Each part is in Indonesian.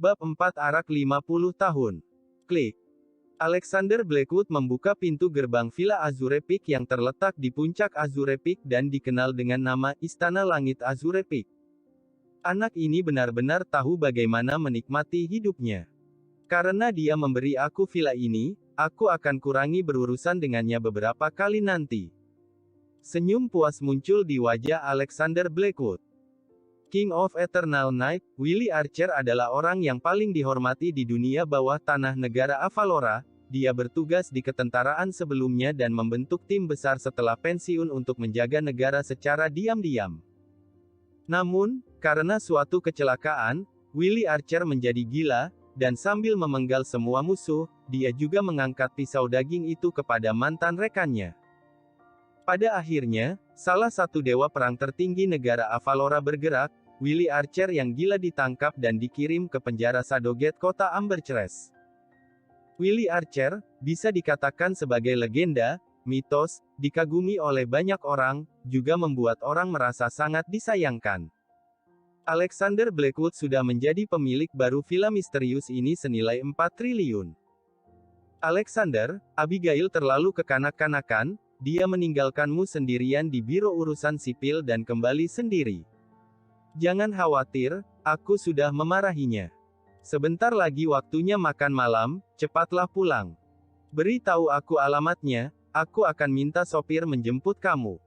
Bab 4 Arak 50 tahun. Klik. Alexander Blackwood membuka pintu gerbang Villa Azure Peak yang terletak di puncak Azure Peak dan dikenal dengan nama Istana Langit Azure Peak. Anak ini benar-benar tahu bagaimana menikmati hidupnya. Karena dia memberi aku villa ini, aku akan kurangi berurusan dengannya beberapa kali nanti. Senyum puas muncul di wajah Alexander Blackwood. King of Eternal Night, Willie Archer adalah orang yang paling dihormati di dunia bawah tanah negara Avalora. Dia bertugas di ketentaraan sebelumnya dan membentuk tim besar setelah pensiun untuk menjaga negara secara diam-diam. Namun, karena suatu kecelakaan, Willie Archer menjadi gila, dan sambil memenggal semua musuh, dia juga mengangkat pisau daging itu kepada mantan rekannya. Pada akhirnya, salah satu dewa perang tertinggi negara Avalora bergerak. Willie Archer yang gila ditangkap dan dikirim ke penjara Shadowgate kota Ambercrest. Willie Archer, bisa dikatakan sebagai legenda, mitos, dikagumi oleh banyak orang, juga membuat orang merasa sangat disayangkan. Alexander Blackwood sudah menjadi pemilik baru villa misterius ini senilai 4 triliun. Alexander, Abigail terlalu kekanak-kanakan, dia meninggalkanmu sendirian di biro urusan sipil dan kembali sendiri. Jangan khawatir, aku sudah memarahinya. Sebentar lagi waktunya makan malam, cepatlah pulang. Beritahu aku alamatnya, aku akan minta sopir menjemput kamu.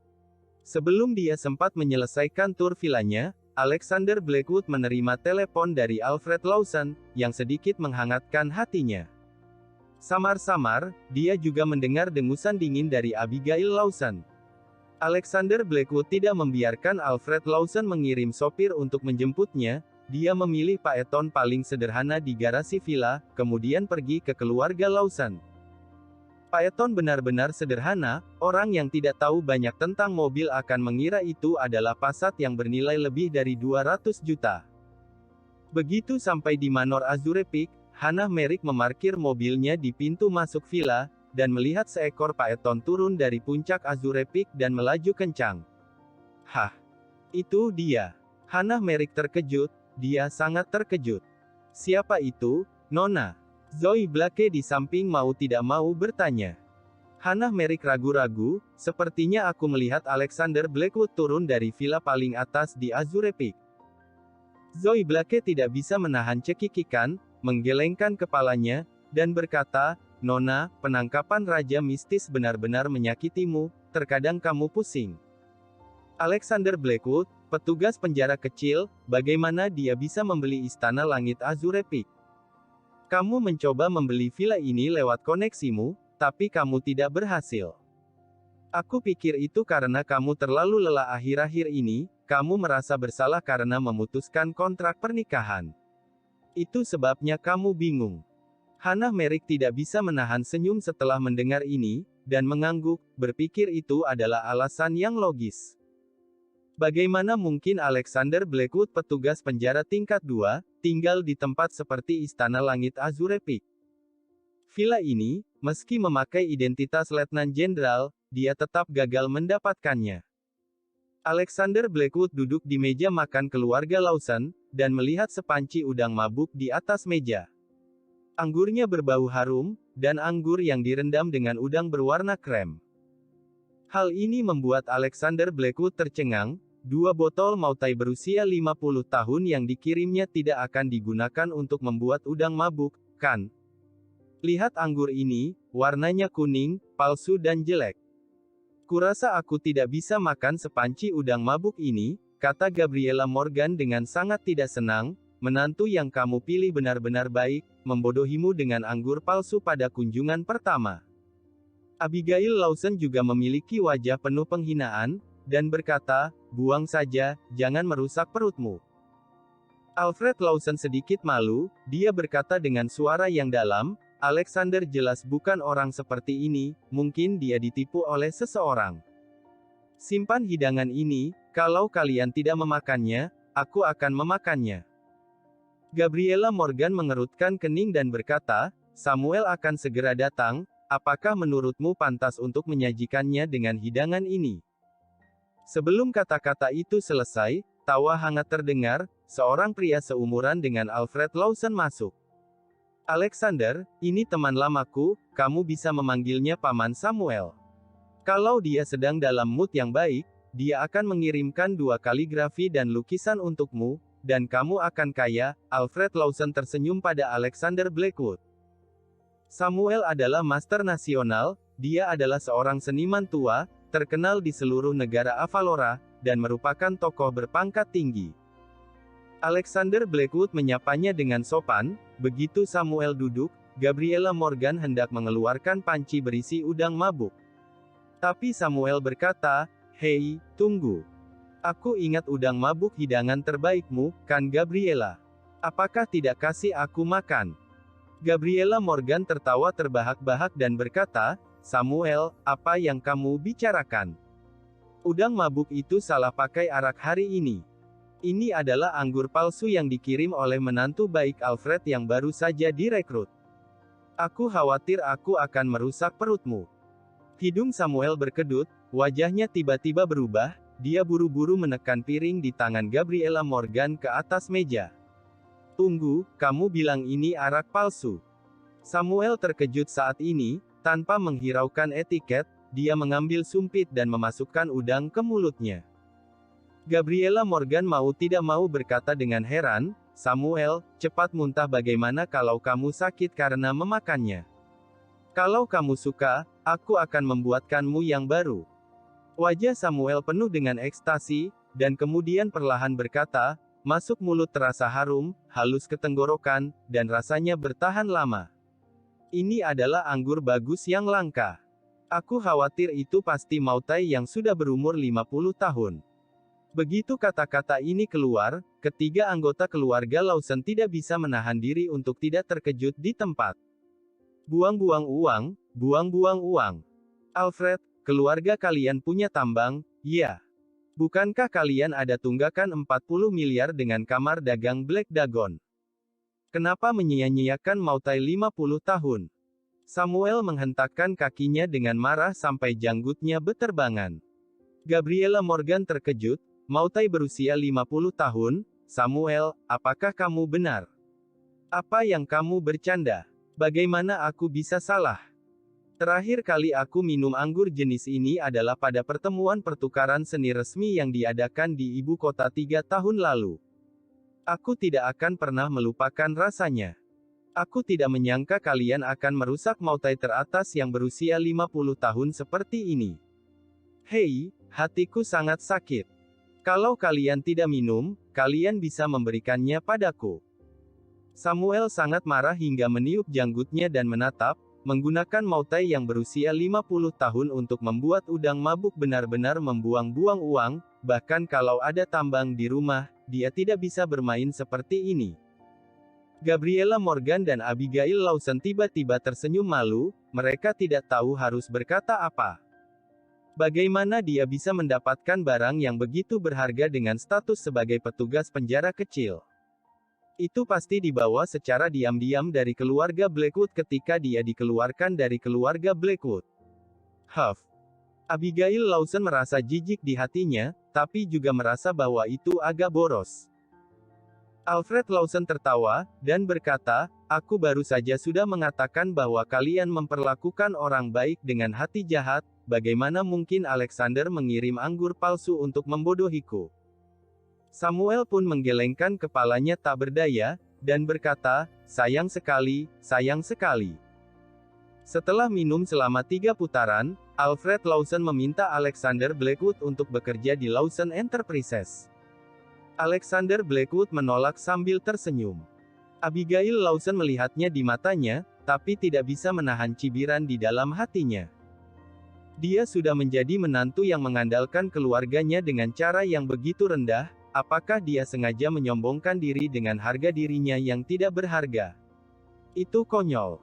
Sebelum dia sempat menyelesaikan tur villanya, Alexander Blackwood menerima telepon dari Alfred Lawson, yang sedikit menghangatkan hatinya. Samar-samar, dia juga mendengar dengusan dingin dari Abigail Lawson. Alexander Blackwood tidak membiarkan Alfred Lawson mengirim sopir untuk menjemputnya, dia memilih paeton paling sederhana di garasi villa, kemudian pergi ke keluarga Lawson. Paeton benar-benar sederhana, orang yang tidak tahu banyak tentang mobil akan mengira itu adalah Passat yang bernilai lebih dari 200 juta. Begitu sampai di Manor Azure Peak, Hannah Merrick memarkir mobilnya di pintu masuk villa, dan melihat seekor paeton turun dari puncak Azure Peak dan melaju kencang. Hah! Itu dia. Hannah Merrick terkejut, dia sangat terkejut. Siapa itu, Nona? Zoe Blake di samping mau tidak mau bertanya. Hannah Merrick ragu-ragu, sepertinya aku melihat Alexander Blackwood turun dari villa paling atas di Azure Peak. Zoe Blake tidak bisa menahan cekikikan, menggelengkan kepalanya, dan berkata, Nona, penangkapan Raja Mistis benar-benar menyakitimu, terkadang kamu pusing. Alexander Blackwood, petugas penjara kecil, bagaimana dia bisa membeli Istana Langit Azure Peak? Kamu mencoba membeli villa ini lewat koneksimu, tapi kamu tidak berhasil. Aku pikir itu karena kamu terlalu lelah akhir-akhir ini, kamu merasa bersalah karena memutuskan kontrak pernikahan. Itu sebabnya kamu bingung. Hannah Merrick tidak bisa menahan senyum setelah mendengar ini, dan mengangguk, berpikir itu adalah alasan yang logis. Bagaimana mungkin Alexander Blackwood petugas penjara tingkat 2, tinggal di tempat seperti Istana Langit Azure Peak? Villa ini, meski memakai identitas Letnan Jenderal, dia tetap gagal mendapatkannya. Alexander Blackwood duduk di meja makan keluarga Lawson, dan melihat sepanci udang mabuk di atas meja. Anggurnya berbau harum, dan anggur yang direndam dengan udang berwarna krem. Hal ini membuat Alexander Blackwood tercengang, 2 botol Mautai berusia 50 tahun yang dikirimnya tidak akan digunakan untuk membuat udang mabuk, kan? Lihat anggur ini, warnanya kuning, palsu dan jelek. Kurasa aku tidak bisa makan sepanci udang mabuk ini, kata Gabriella Morgan dengan sangat tidak senang. Menantu yang kamu pilih benar-benar baik, membodohimu dengan anggur palsu pada kunjungan pertama. Abigail Lawson juga memiliki wajah penuh penghinaan, dan berkata, buang saja, jangan merusak perutmu. Alfred Lawson sedikit malu, dia berkata dengan suara yang dalam, Alexander jelas bukan orang seperti ini, mungkin dia ditipu oleh seseorang. Simpan hidangan ini, kalau kalian tidak memakannya, aku akan memakannya. Gabriella Morgan mengerutkan kening dan berkata, Samuel akan segera datang, apakah menurutmu pantas untuk menyajikannya dengan hidangan ini? Sebelum kata-kata itu selesai, tawa hangat terdengar, seorang pria seumuran dengan Alfred Lawson masuk. Alexander, ini teman lamaku, kamu bisa memanggilnya Paman Samuel. Kalau dia sedang dalam mood yang baik, dia akan mengirimkan 2 kaligrafi dan lukisan untukmu, dan kamu akan kaya. Alfred Lawson tersenyum pada Alexander Blackwood. Samuel adalah master nasional, dia adalah seorang seniman tua, terkenal di seluruh negara Avalora, dan merupakan tokoh berpangkat tinggi. Alexander Blackwood menyapanya dengan sopan. Begitu Samuel duduk, Gabriella Morgan hendak mengeluarkan panci berisi udang mabuk. Tapi Samuel berkata, "Hei, tunggu. Aku ingat udang mabuk hidangan terbaikmu, kan Gabriella? Apakah tidak kasih aku makan?" Gabriella Morgan tertawa terbahak-bahak dan berkata, "Samuel, apa yang kamu bicarakan? Udang mabuk itu salah pakai arak hari ini. Ini adalah anggur palsu yang dikirim oleh menantu baik Alfred yang baru saja direkrut. Aku khawatir aku akan merusak perutmu." Hidung Samuel berkedut, wajahnya tiba-tiba berubah, dia buru-buru menekan piring di tangan Gabriella Morgan ke atas meja. "Tunggu, kamu bilang ini arak palsu?" Samuel terkejut saat ini, tanpa menghiraukan etiket, dia mengambil sumpit dan memasukkan udang ke mulutnya. Gabriella Morgan mau tidak mau berkata dengan heran, "Samuel, cepat muntah. Bagaimana kalau kamu sakit karena memakannya? Kalau kamu suka, aku akan membuatkanmu yang baru." Wajah Samuel penuh dengan ekstasi, dan kemudian perlahan berkata, "Masuk mulut terasa harum, halus ke tenggorokan, dan rasanya bertahan lama. Ini adalah anggur bagus yang langka. Aku khawatir itu pasti Mautai yang sudah berumur 50 tahun." Begitu kata-kata ini keluar, ketiga anggota keluarga Lawson tidak bisa menahan diri untuk tidak terkejut di tempat. "Buang-buang uang, buang-buang uang. Alfred, keluarga kalian punya tambang, ya? Bukankah kalian ada tunggakan 40 miliar dengan kamar dagang Black Dragon? Kenapa menyia-nyiakan Mautai 50 tahun? Samuel menghentakkan kakinya dengan marah sampai janggutnya beterbangan. Gabriella Morgan terkejut, "Mautai berusia 50 tahun, Samuel, apakah kamu benar? Apa yang kamu bercanda? Bagaimana aku bisa salah? Terakhir kali aku minum anggur jenis ini adalah pada pertemuan pertukaran seni resmi yang diadakan di ibu kota 3 tahun lalu. Aku tidak akan pernah melupakan rasanya. Aku tidak menyangka kalian akan merusak Mautai teratas yang berusia 50 tahun seperti ini. Hei, hatiku sangat sakit. Kalau kalian tidak minum, kalian bisa memberikannya padaku." Samuel sangat marah hingga meniup janggutnya dan menatap, menggunakan Mautai yang berusia 50 tahun untuk membuat udang mabuk benar-benar membuang-buang uang, bahkan kalau ada tambang di rumah, dia tidak bisa bermain seperti ini. Gabriella Morgan dan Abigail Lawson tiba-tiba tersenyum malu, mereka tidak tahu harus berkata apa. Bagaimana dia bisa mendapatkan barang yang begitu berharga dengan status sebagai petugas penjara kecil? Itu pasti dibawa secara diam-diam dari keluarga Blackwood ketika dia dikeluarkan dari keluarga Blackwood. Huff. Abigail Lawson merasa jijik di hatinya, tapi juga merasa bahwa itu agak boros. Alfred Lawson tertawa, dan berkata, "Aku baru saja sudah mengatakan bahwa kalian memperlakukan orang baik dengan hati jahat, bagaimana mungkin Alexander mengirim anggur palsu untuk membodohiku?" Samuel pun menggelengkan kepalanya tak berdaya, dan berkata, sayang sekali, sayang sekali." Setelah minum selama 3 putaran, Alfred Lawson meminta Alexander Blackwood untuk bekerja di Lawson Enterprises. Alexander Blackwood menolak sambil tersenyum. Abigail Lawson melihatnya di matanya, tapi tidak bisa menahan cibiran di dalam hatinya. Dia sudah menjadi menantu yang mengandalkan keluarganya dengan cara yang begitu rendah. Apakah dia sengaja menyombongkan diri dengan harga dirinya yang tidak berharga? Itu konyol.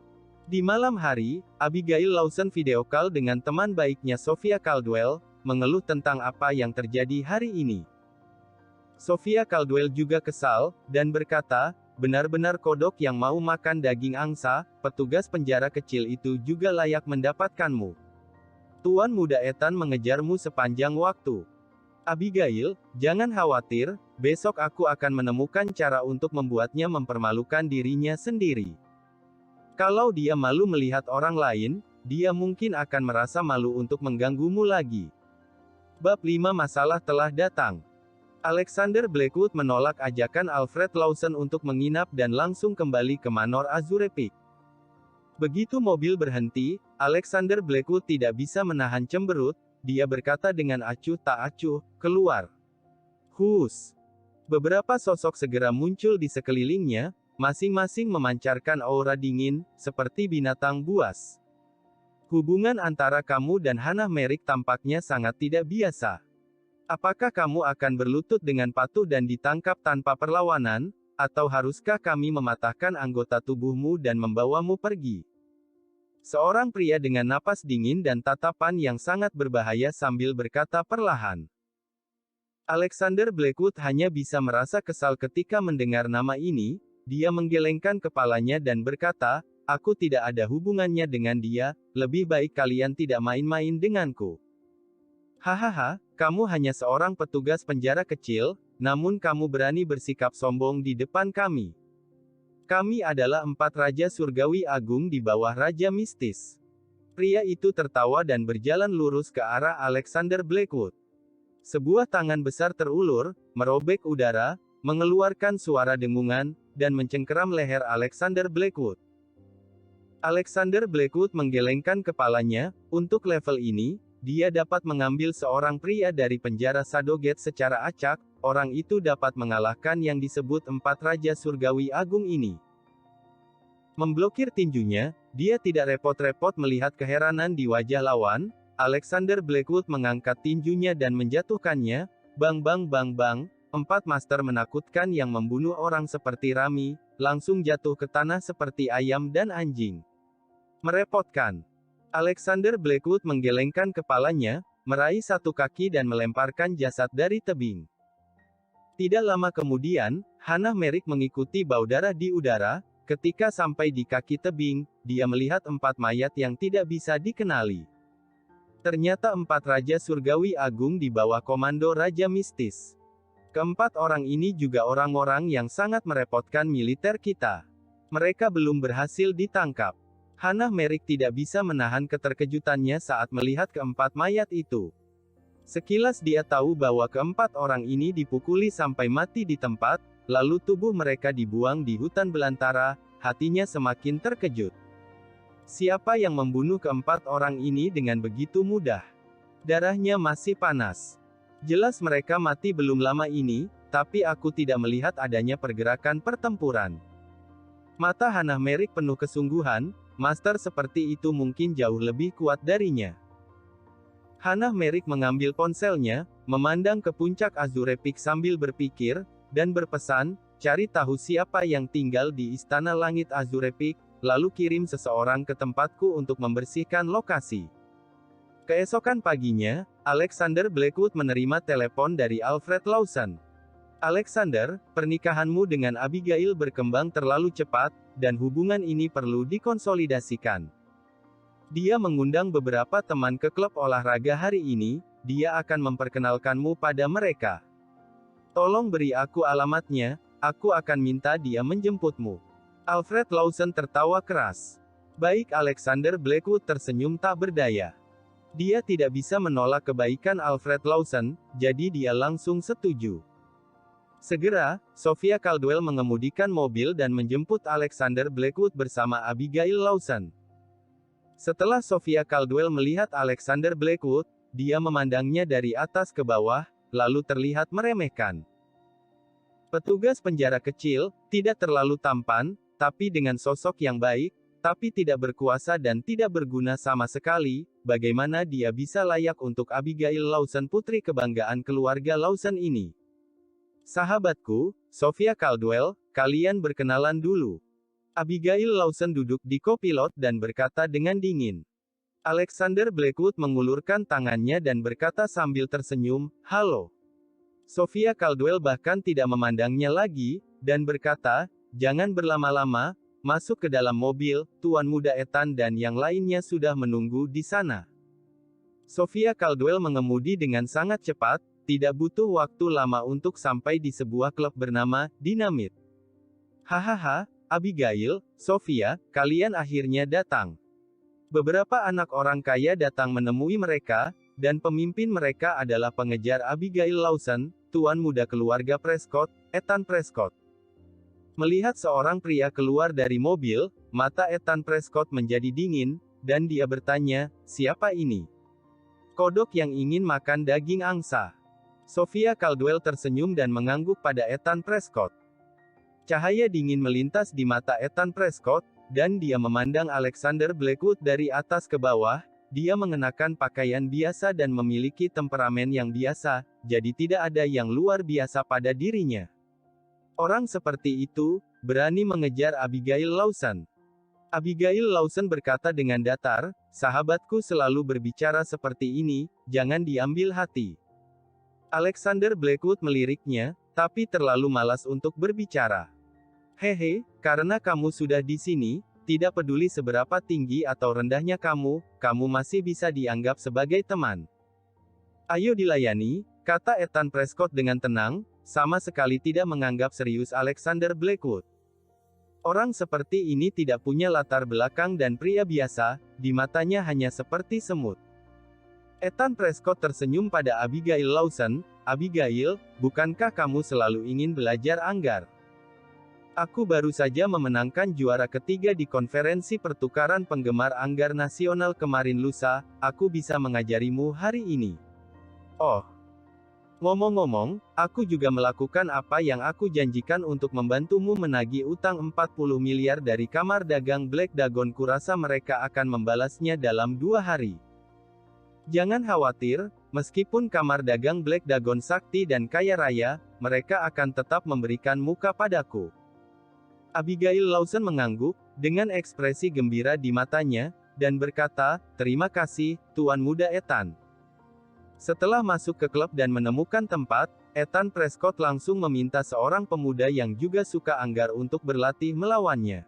Di malam hari, Abigail Lawson video call dengan teman baiknya Sophia Caldwell, mengeluh tentang apa yang terjadi hari ini. Sophia Caldwell juga kesal, dan berkata, "Benar-benar kodok yang mau makan daging angsa, petugas penjara kecil itu juga layak mendapatkanmu. Tuan muda Ethan mengejarmu sepanjang waktu. Abigail, jangan khawatir, besok aku akan menemukan cara untuk membuatnya mempermalukan dirinya sendiri. Kalau dia malu melihat orang lain, dia mungkin akan merasa malu untuk mengganggumu lagi. Bab 5 Masalah telah datang. Alexander Blackwood menolak ajakan Alfred Lawson untuk menginap dan langsung kembali ke Manor Azure Peak. Begitu mobil berhenti, Alexander Blackwood tidak bisa menahan cemberut. Dia berkata dengan acuh tak acuh, keluar. Hus. Beberapa sosok segera muncul di sekelilingnya, masing-masing memancarkan aura dingin, seperti binatang buas. Hubungan antara kamu dan Hannah Merrick tampaknya sangat tidak biasa. Apakah kamu akan berlutut dengan patuh dan ditangkap tanpa perlawanan, atau haruskah kami mematahkan anggota tubuhmu dan membawamu pergi? Seorang pria dengan napas dingin dan tatapan yang sangat berbahaya sambil berkata perlahan. Alexander Blackwood hanya bisa merasa kesal ketika mendengar nama ini. Dia menggelengkan kepalanya dan berkata, aku tidak ada hubungannya dengan dia, lebih baik kalian tidak main-main denganku. Hahaha, kamu hanya seorang petugas penjara kecil, namun kamu berani bersikap sombong di depan kami. Kami adalah 4 Raja Surgawi Agung di bawah Raja Mistis. Pria itu tertawa dan berjalan lurus ke arah Alexander Blackwood. Sebuah tangan besar terulur, merobek udara, mengeluarkan suara dengungan, dan mencengkeram leher Alexander Blackwood. Alexander Blackwood menggelengkan kepalanya. Untuk level ini, dia dapat mengambil seorang pria dari penjara Shadowgate secara acak. Orang itu dapat mengalahkan yang disebut 4 Raja Surgawi Agung ini. Memblokir tinjunya, dia tidak repot-repot melihat keheranan di wajah lawan. Alexander Blackwood mengangkat tinjunya dan menjatuhkannya. Bang bang bang bang, 4 master menakutkan yang membunuh orang seperti Rami, langsung jatuh ke tanah seperti ayam dan anjing. Merepotkan. Alexander Blackwood menggelengkan kepalanya, meraih satu kaki dan melemparkan jasad dari tebing. Tidak lama kemudian, Hannah Merrick mengikuti bau darah di udara. Ketika sampai di kaki tebing, dia melihat 4 mayat yang tidak bisa dikenali. Ternyata 4 Raja Surgawi Agung di bawah komando Raja Mistis. Keempat orang ini juga orang-orang yang sangat merepotkan militer kita. Mereka belum berhasil ditangkap. Hannah Merrick tidak bisa menahan keterkejutannya saat melihat keempat mayat itu. Sekilas dia tahu bahwa keempat orang ini dipukuli sampai mati di tempat, lalu tubuh mereka dibuang di hutan belantara. Hatinya semakin terkejut. Siapa yang membunuh keempat orang ini dengan begitu mudah? Darahnya masih panas. Jelas mereka mati belum lama ini, tapi aku tidak melihat adanya pergerakan pertempuran. Mata Hannah Merrick penuh kesungguhan, master seperti itu mungkin jauh lebih kuat darinya. Hannah Merrick mengambil ponselnya, memandang ke puncak Azure Peak sambil berpikir, dan berpesan, cari tahu siapa yang tinggal di Istana Langit Azure Peak, lalu kirim seseorang ke tempatku untuk membersihkan lokasi. Keesokan paginya, Alexander Blackwood menerima telepon dari Alfred Lawson. Alexander, pernikahanmu dengan Abigail berkembang terlalu cepat, dan hubungan ini perlu dikonsolidasikan. Dia mengundang beberapa teman ke klub olahraga hari ini. Dia akan memperkenalkanmu pada mereka. Tolong beri aku alamatnya, aku akan minta dia menjemputmu. Alfred Lawson tertawa keras. Baik, Alexander Blackwood tersenyum tak berdaya. Dia tidak bisa menolak kebaikan Alfred Lawson, jadi dia langsung setuju. Segera, Sophia Caldwell mengemudikan mobil dan menjemput Alexander Blackwood bersama Abigail Lawson. Setelah Sophia Caldwell melihat Alexander Blackwood, dia memandangnya dari atas ke bawah, lalu terlihat meremehkan. Petugas penjara kecil, tidak terlalu tampan, tapi dengan sosok yang baik, tapi tidak berkuasa dan tidak berguna sama sekali. Bagaimana dia bisa layak untuk Abigail Lawson, putri kebanggaan keluarga Lawson ini? Sahabatku, Sophia Caldwell, kalian berkenalan dulu. Abigail Lawson duduk di kopilot dan berkata dengan dingin. Alexander Blackwood mengulurkan tangannya dan berkata sambil tersenyum, halo. Sophia Caldwell bahkan tidak memandangnya lagi, dan berkata, jangan berlama-lama, masuk ke dalam mobil, Tuan Muda Ethan dan yang lainnya sudah menunggu di sana. Sophia Caldwell mengemudi dengan sangat cepat, tidak butuh waktu lama untuk sampai di sebuah klub bernama Dynamite. Hahaha, Abigail, Sofia, kalian akhirnya datang. Beberapa anak orang kaya datang menemui mereka, dan pemimpin mereka adalah pengejar Abigail Lawson, tuan muda keluarga Prescott, Ethan Prescott. Melihat seorang pria keluar dari mobil, mata Ethan Prescott menjadi dingin, dan dia bertanya, "Siapa ini?" "Kodok yang ingin makan daging angsa." Sofia Caldwell tersenyum dan mengangguk pada Ethan Prescott. Cahaya dingin melintas di mata Ethan Prescott, dan dia memandang Alexander Blackwood dari atas ke bawah. Dia mengenakan pakaian biasa dan memiliki temperamen yang biasa, jadi tidak ada yang luar biasa pada dirinya. Orang seperti itu, berani mengejar Abigail Lawson. Abigail Lawson berkata dengan datar, "Sahabatku selalu berbicara seperti ini, jangan diambil hati." Alexander Blackwood meliriknya, tapi terlalu malas untuk berbicara. "Hehe, karena kamu sudah di sini, tidak peduli seberapa tinggi atau rendahnya kamu masih bisa dianggap sebagai teman. Ayo dilayani," kata Ethan Prescott dengan tenang, sama sekali tidak menganggap serius Alexander Blackwood. Orang seperti ini tidak punya latar belakang dan pria biasa, di matanya hanya seperti semut. Ethan Prescott tersenyum pada Abigail Lawson. "Abigail, bukankah kamu selalu ingin belajar anggar? Aku baru saja memenangkan juara ketiga di konferensi pertukaran penggemar anggar nasional kemarin lusa, aku bisa mengajarimu hari ini. Oh, ngomong-ngomong, aku juga melakukan apa yang aku janjikan untuk membantumu menagih utang 40 miliar dari kamar dagang Black Dagon. Kurasa mereka akan membalasnya dalam 2 hari. Jangan khawatir, meskipun kamar dagang Black Dagon sakti dan kaya raya, mereka akan tetap memberikan muka padaku." Abigail Lawson mengangguk, dengan ekspresi gembira di matanya, dan berkata, "Terima kasih, Tuan Muda Ethan." Setelah masuk ke klub dan menemukan tempat, Ethan Prescott langsung meminta seorang pemuda yang juga suka anggar untuk berlatih melawannya.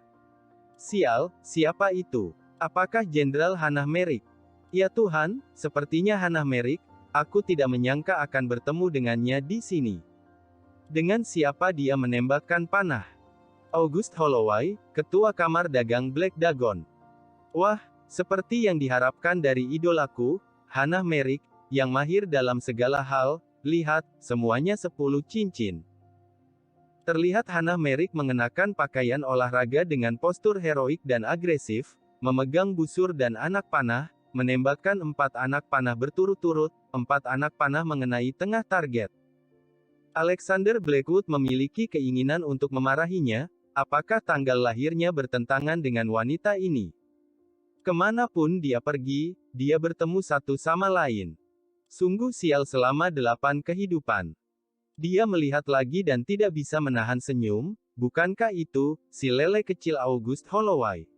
"Sial, siapa itu? Apakah Jenderal Hannah Merrick?" "Ya Tuhan, sepertinya Hannah Merrick, aku tidak menyangka akan bertemu dengannya di sini." "Dengan siapa dia menembakkan panah?" "August Holloway, ketua kamar dagang Black Dagon." "Wah, seperti yang diharapkan dari idolaku, Hannah Merrick, yang mahir dalam segala hal. Lihat, semuanya 10 cincin." Terlihat Hannah Merrick mengenakan pakaian olahraga dengan postur heroik dan agresif, memegang busur dan anak panah, menembakkan 4 anak panah berturut-turut, 4 anak panah mengenai tengah target. Alexander Blackwood memiliki keinginan untuk memarahinya. Apakah tanggal lahirnya bertentangan dengan wanita ini? Kemanapun dia pergi, dia bertemu satu sama lain. Sungguh sial selama 8 kehidupan. Dia melihat lagi dan tidak bisa menahan senyum. Bukankah itu si lele kecil August Holloway?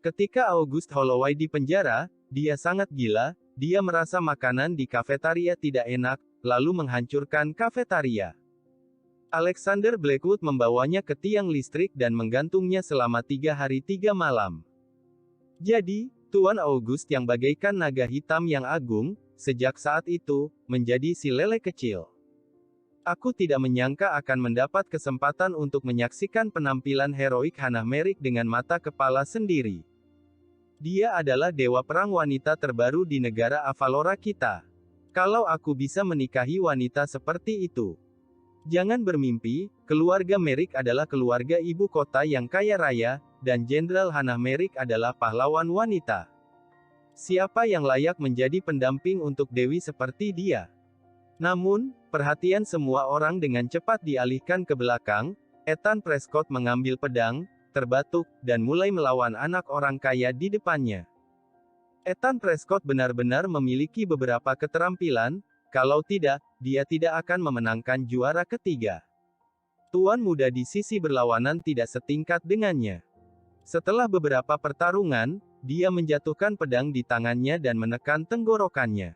Ketika August Holloway di penjara, dia sangat gila. Dia merasa makanan di kafetaria tidak enak, lalu menghancurkan kafetaria. Alexander Blackwood membawanya ke tiang listrik dan menggantungnya selama 3 hari 3 malam. Jadi, Tuan August yang bagaikan naga hitam yang agung, sejak saat itu, menjadi si lele kecil. Aku tidak menyangka akan mendapat kesempatan untuk menyaksikan penampilan heroik Hannah Merrick dengan mata kepala sendiri. Dia adalah dewa perang wanita terbaru di negara Avalora kita. Kalau aku bisa menikahi wanita seperti itu. Jangan bermimpi, keluarga Merrick adalah keluarga ibu kota yang kaya raya, dan Jenderal Hannah Merrick adalah pahlawan wanita. Siapa yang layak menjadi pendamping untuk Dewi seperti dia? Namun, perhatian semua orang dengan cepat dialihkan ke belakang. Ethan Prescott mengambil pedang, terbatuk, dan mulai melawan anak orang kaya di depannya. Ethan Prescott benar-benar memiliki beberapa keterampilan. Kalau tidak, dia tidak akan memenangkan juara ketiga. Tuan muda di sisi berlawanan tidak setingkat dengannya. Setelah beberapa pertarungan, dia menjatuhkan pedang di tangannya dan menekan tenggorokannya.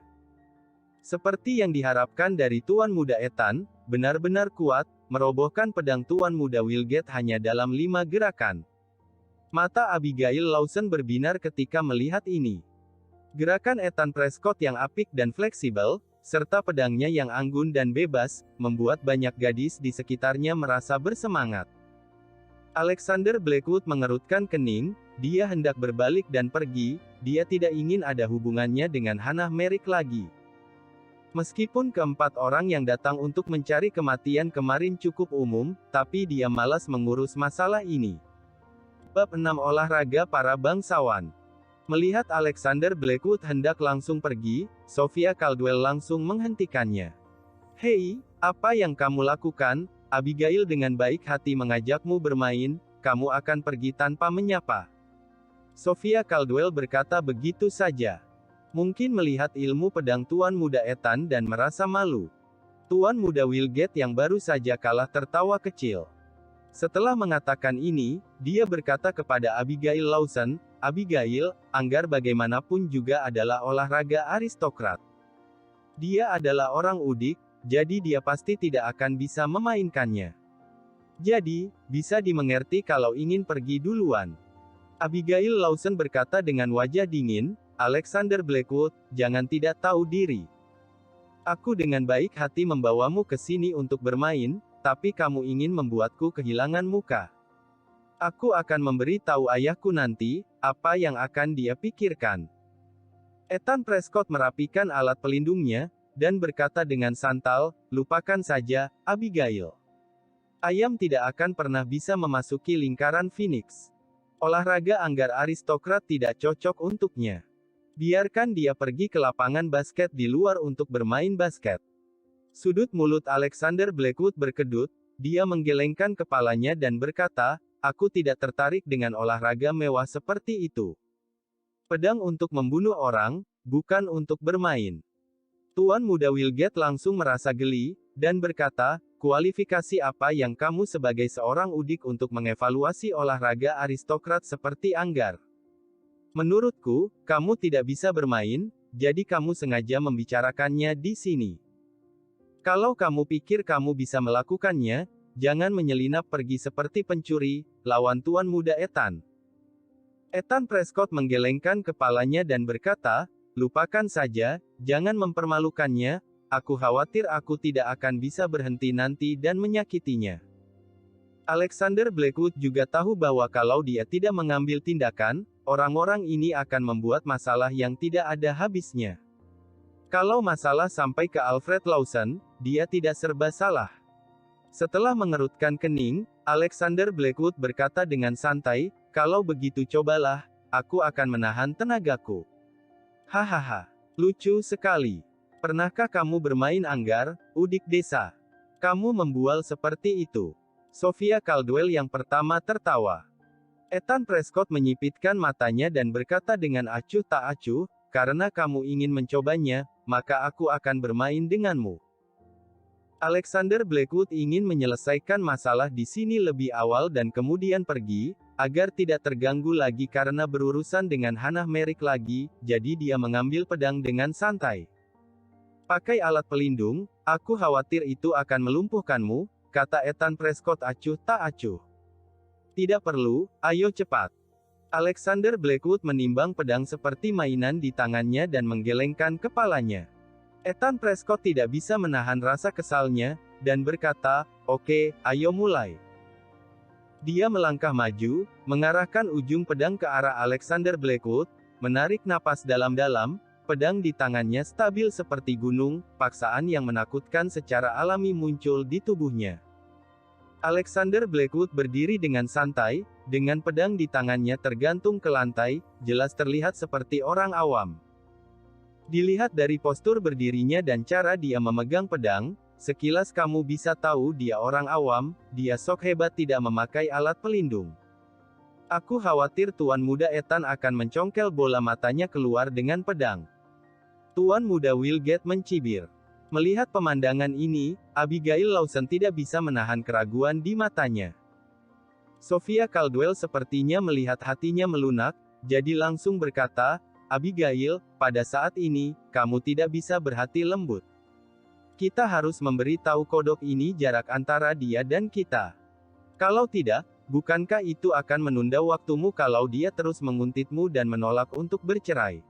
Seperti yang diharapkan dari Tuan Muda Ethan, benar-benar kuat, merobohkan pedang Tuan Muda Wilgate hanya dalam 5 gerakan. Mata Abigail Lawson berbinar ketika melihat ini. Gerakan Ethan Prescott yang apik dan fleksibel, serta pedangnya yang anggun dan bebas, membuat banyak gadis di sekitarnya merasa bersemangat. Alexander Blackwood mengerutkan kening, dia hendak berbalik dan pergi, dia tidak ingin ada hubungannya dengan Hannah Merrick lagi. Meskipun keempat orang yang datang untuk mencari kematian kemarin cukup umum, tapi dia malas mengurus masalah ini. Bab 6 Olahraga Para Bangsawan. Melihat Alexander Blackwood hendak langsung pergi, Sophia Caldwell langsung menghentikannya. "Hei, apa yang kamu lakukan?" Abigail dengan baik hati mengajakmu bermain, kamu akan pergi tanpa menyapa. Sophia Caldwell berkata begitu saja. Mungkin melihat ilmu pedang Tuan Muda Ethan dan merasa malu. Tuan Muda Wilgate yang baru saja kalah tertawa kecil. Setelah mengatakan ini, dia berkata kepada Abigail Lawson, "Abigail, anggar bagaimanapun juga adalah olahraga aristokrat. Dia adalah orang udik, jadi dia pasti tidak akan bisa memainkannya. Jadi, bisa dimengerti kalau ingin pergi duluan." Abigail Lawson berkata dengan wajah dingin, "Alexander Blackwood, jangan tidak tahu diri. Aku dengan baik hati membawamu ke sini untuk bermain, tapi kamu ingin membuatku kehilangan muka. Aku akan memberi tahu ayahku nanti, apa yang akan dia pikirkan." Ethan Prescott merapikan alat pelindungnya, dan berkata dengan santal, "Lupakan saja, Abigail. Ayam tidak akan pernah bisa memasuki lingkaran Phoenix. Olahraga anggar aristokrat tidak cocok untuknya. Biarkan dia pergi ke lapangan basket di luar untuk bermain basket." Sudut mulut Alexander Blackwood berkedut, dia menggelengkan kepalanya dan berkata, "Aku tidak tertarik dengan olahraga mewah seperti itu. Pedang untuk membunuh orang, bukan untuk bermain." Tuan Muda Wilgate langsung merasa geli, dan berkata, "Kualifikasi apa yang kamu sebagai seorang udik untuk mengevaluasi olahraga aristokrat seperti anggar? Menurutku, kamu tidak bisa bermain, jadi kamu sengaja membicarakannya di sini. Kalau kamu pikir kamu bisa melakukannya, jangan menyelinap pergi seperti pencuri, lawan Tuan Muda Ethan." Ethan Prescott menggelengkan kepalanya dan berkata, "Lupakan saja, jangan mempermalukannya, aku khawatir aku tidak akan bisa berhenti nanti dan menyakitinya." Alexander Blackwood juga tahu bahwa kalau dia tidak mengambil tindakan, orang-orang ini akan membuat masalah yang tidak ada habisnya. Kalau masalah sampai ke Alfred Lawson, dia tidak serba salah. Setelah mengerutkan kening, Alexander Blackwood berkata dengan santai, "Kalau begitu cobalah, aku akan menahan tenagaku." "Hahaha, lucu sekali. Pernahkah kamu bermain anggar, udik desa? Kamu membual seperti itu?" Sophia Caldwell yang pertama tertawa. Ethan Prescott menyipitkan matanya dan berkata dengan acuh tak acuh, "Karena kamu ingin mencobanya, maka aku akan bermain denganmu." Alexander Blackwood ingin menyelesaikan masalah di sini lebih awal dan kemudian pergi, agar tidak terganggu lagi karena berurusan dengan Hannah Merrick lagi, jadi dia mengambil pedang dengan santai. "Pakai alat pelindung, aku khawatir itu akan melumpuhkanmu," kata Ethan Prescott acuh tak acuh. "Tidak perlu, ayo cepat." Alexander Blackwood menimbang pedang seperti mainan di tangannya dan menggelengkan kepalanya. Ethan Prescott tidak bisa menahan rasa kesalnya, dan berkata, "Oke, ayo mulai." Dia melangkah maju, mengarahkan ujung pedang ke arah Alexander Blackwood, menarik napas dalam-dalam, pedang di tangannya stabil seperti gunung, paksaan yang menakutkan secara alami muncul di tubuhnya. Alexander Blackwood berdiri dengan santai, dengan pedang di tangannya tergantung ke lantai, jelas terlihat seperti orang awam. Dilihat dari postur berdirinya dan cara dia memegang pedang, sekilas kamu bisa tahu dia orang awam, dia sok hebat tidak memakai alat pelindung. Aku khawatir Tuan Muda Ethan akan mencongkel bola matanya keluar dengan pedang. Tuan Muda Wilgate mencibir. Melihat pemandangan ini, Abigail Lawson tidak bisa menahan keraguan di matanya. Sophia Caldwell sepertinya melihat hatinya melunak, jadi langsung berkata, "Abigail, pada saat ini, kamu tidak bisa berhati lembut. Kita harus memberi tahu kodok ini jarak antara dia dan kita. Kalau tidak, bukankah itu akan menunda waktumu kalau dia terus menguntitmu dan menolak untuk bercerai?"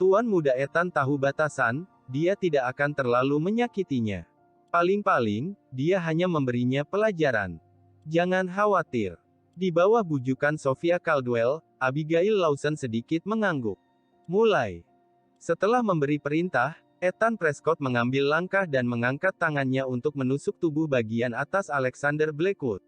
Tuan Muda Ethan tahu batasan, dia tidak akan terlalu menyakitinya. Paling-paling, dia hanya memberinya pelajaran. Jangan khawatir. Di bawah bujukan Sophia Caldwell, Abigail Lawson sedikit mengangguk. Mulai. Setelah memberi perintah, Ethan Prescott mengambil langkah dan mengangkat tangannya untuk menusuk tubuh bagian atas Alexander Blackwood.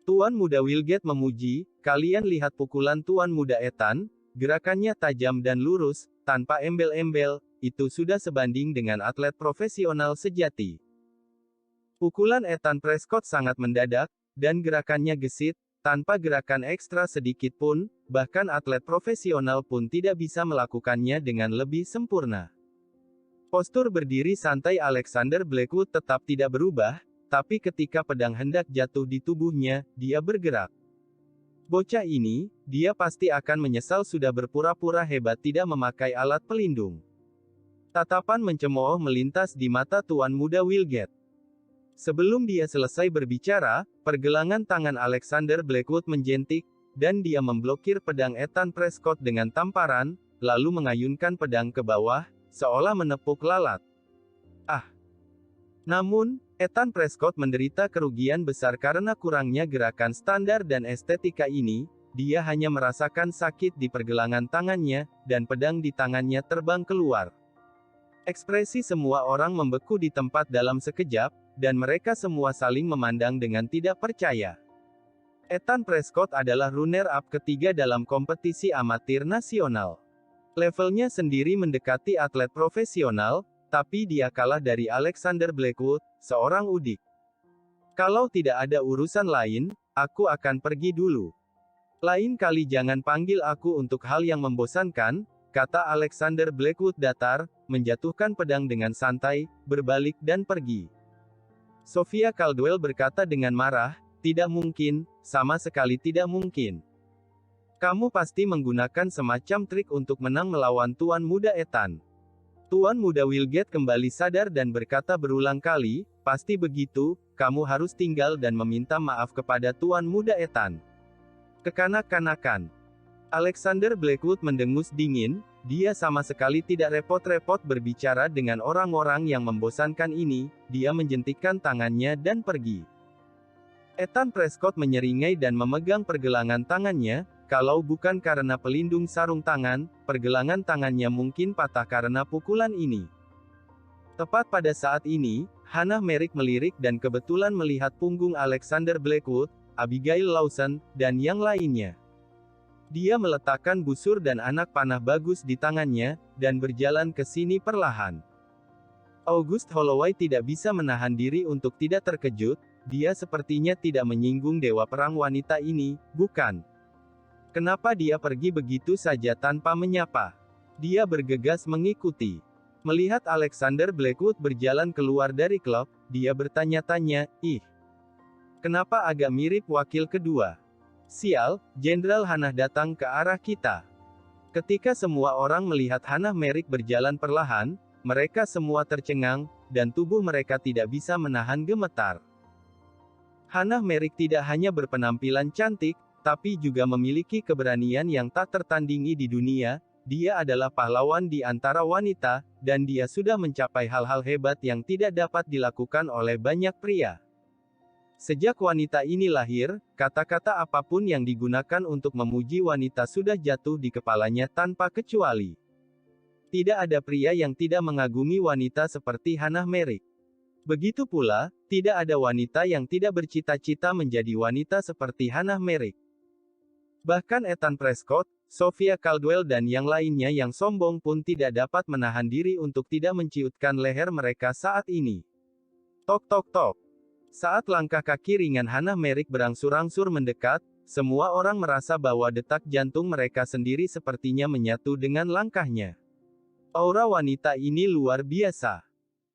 Tuan Muda Wilgate memuji, kalian lihat pukulan Tuan Muda Ethan, gerakannya tajam dan lurus, tanpa embel-embel, itu sudah sebanding dengan atlet profesional sejati. Pukulan Ethan Prescott sangat mendadak, dan gerakannya gesit, tanpa gerakan ekstra sedikit pun, bahkan atlet profesional pun tidak bisa melakukannya dengan lebih sempurna. Postur berdiri santai Alexander Blackwood tetap tidak berubah, tapi ketika pedang hendak jatuh di tubuhnya, dia bergerak. Bocah ini, dia pasti akan menyesal sudah berpura-pura hebat tidak memakai alat pelindung. Tatapan mencemooh melintas di mata Tuan Muda Wilgate. Sebelum dia selesai berbicara, pergelangan tangan Alexander Blackwood menjentik, dan dia memblokir pedang Ethan Prescott dengan tamparan, lalu mengayunkan pedang ke bawah, seolah menepuk lalat. Ah! Namun, Ethan Prescott menderita kerugian besar karena kurangnya gerakan standar dan estetika ini, dia hanya merasakan sakit di pergelangan tangannya, dan pedang di tangannya terbang keluar. Ekspresi semua orang membeku di tempat dalam sekejap, dan mereka semua saling memandang dengan tidak percaya. Ethan Prescott adalah runner-up ketiga dalam kompetisi amatir nasional. Levelnya sendiri mendekati atlet profesional, tapi dia kalah dari Alexander Blackwood, seorang udik. Kalau tidak ada urusan lain, aku akan pergi dulu. Lain kali jangan panggil aku untuk hal yang membosankan, kata Alexander Blackwood datar, menjatuhkan pedang dengan santai, berbalik dan pergi. Sophia Caldwell berkata dengan marah, tidak mungkin, sama sekali tidak mungkin. Kamu pasti menggunakan semacam trik untuk menang melawan Tuan Muda Ethan. Tuan Muda Wilgate kembali sadar dan berkata berulang kali, pasti begitu, kamu harus tinggal dan meminta maaf kepada Tuan Muda Ethan. Kekanak-kanakan. Alexander Blackwood mendengus dingin, dia sama sekali tidak repot-repot berbicara dengan orang-orang yang membosankan ini, dia menjentikkan tangannya dan pergi. Ethan Prescott menyeringai dan memegang pergelangan tangannya, kalau bukan karena pelindung sarung tangan, pergelangan tangannya mungkin patah karena pukulan ini. Tepat pada saat ini, Hannah Merrick melirik dan kebetulan melihat punggung Alexander Blackwood, Abigail Lawson, dan yang lainnya. Dia meletakkan busur dan anak panah bagus di tangannya, dan berjalan ke sini perlahan. August Holloway tidak bisa menahan diri untuk tidak terkejut, dia sepertinya tidak menyinggung dewa perang wanita ini, bukan? Kenapa dia pergi begitu saja tanpa menyapa? Dia bergegas mengikuti. Melihat Alexander Blackwood berjalan keluar dari klub, dia bertanya-tanya, ih. Kenapa agak mirip wakil kedua? Sial, Jenderal Hannah datang ke arah kita. Ketika semua orang melihat Hannah Merrick berjalan perlahan, mereka semua tercengang, dan tubuh mereka tidak bisa menahan gemetar. Hannah Merrick tidak hanya berpenampilan cantik, tapi juga memiliki keberanian yang tak tertandingi di dunia, dia adalah pahlawan di antara wanita, dan dia sudah mencapai hal-hal hebat yang tidak dapat dilakukan oleh banyak pria. Sejak wanita ini lahir, kata-kata apapun yang digunakan untuk memuji wanita sudah jatuh di kepalanya tanpa kecuali. Tidak ada pria yang tidak mengagumi wanita seperti Hannah Merrick. Begitu pula, tidak ada wanita yang tidak bercita-cita menjadi wanita seperti Hannah Merrick. Bahkan Ethan Prescott, Sophia Caldwell dan yang lainnya yang sombong pun tidak dapat menahan diri untuk tidak menciutkan leher mereka saat ini. Tok tok tok. Saat langkah kaki ringan Hannah Merrick berangsur-angsur mendekat, semua orang merasa bahwa detak jantung mereka sendiri sepertinya menyatu dengan langkahnya. Aura wanita ini luar biasa.